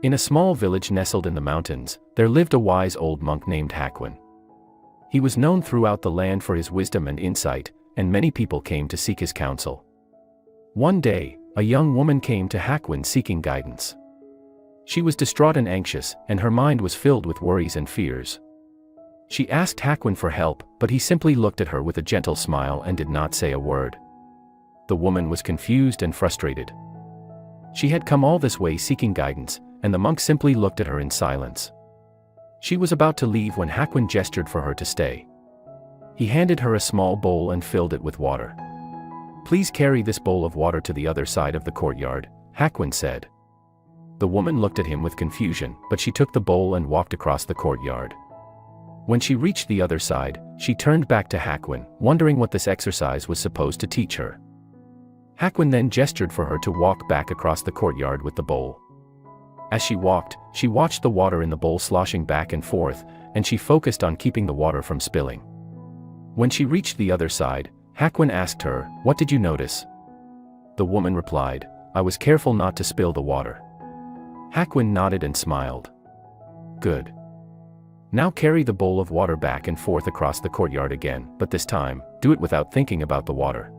In a small village nestled in the mountains, there lived a wise old monk named Hakwin. He was known throughout the land for his wisdom and insight, and many people came to seek his counsel. One day, a young woman came to Hakwin seeking guidance. She was distraught and anxious, and her mind was filled with worries and fears. She asked Hakwin for help, but he simply looked at her with a gentle smile and did not say a word. The woman was confused and frustrated. She had come all this way seeking guidance, and the monk simply looked at her in silence. She was about to leave when Hakwin gestured for her to stay. He handed her a small bowl and filled it with water. "Please carry this bowl of water to the other side of the courtyard," Hakwin said. The woman looked at him with confusion, but she took the bowl and walked across the courtyard. When she reached the other side, she turned back to Hakwin, wondering what this exercise was supposed to teach her. Hakwin then gestured for her to walk back across the courtyard with the bowl. As she walked, she watched the water in the bowl sloshing back and forth, and she focused on keeping the water from spilling. When she reached the other side, Hakwin asked her, "What did you notice?" The woman replied, "I was careful not to spill the water." Hakwin nodded and smiled. "Good. Now carry the bowl of water back and forth across the courtyard again, but this time, do it without thinking about the water."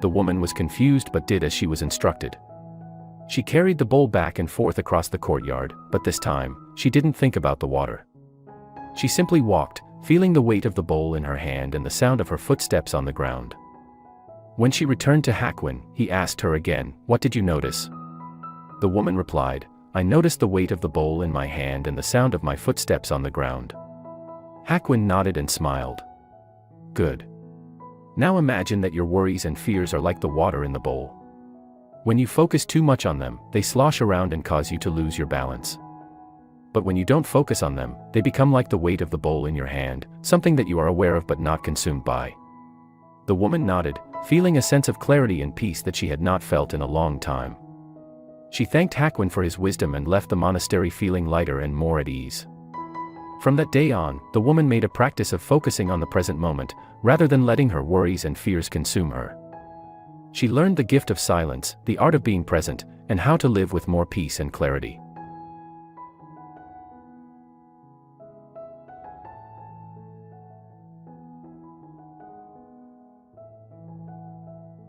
The woman was confused but did as she was instructed. She carried the bowl back and forth across the courtyard, but this time, she didn't think about the water. She simply walked, feeling the weight of the bowl in her hand and the sound of her footsteps on the ground. When she returned to Hakwin, he asked her again, "What did you notice?" The woman replied, "I noticed the weight of the bowl in my hand and the sound of my footsteps on the ground." Hakwin nodded and smiled. "Good. Now imagine that your worries and fears are like the water in the bowl. When you focus too much on them, they slosh around and cause you to lose your balance. But when you don't focus on them, they become like the weight of the bowl in your hand, something that you are aware of but not consumed by." The woman nodded, feeling a sense of clarity and peace that she had not felt in a long time. She thanked Hakwin for his wisdom and left the monastery feeling lighter and more at ease. From that day on, the woman made a practice of focusing on the present moment, rather than letting her worries and fears consume her. She learned the gift of silence, the art of being present, and how to live with more peace and clarity.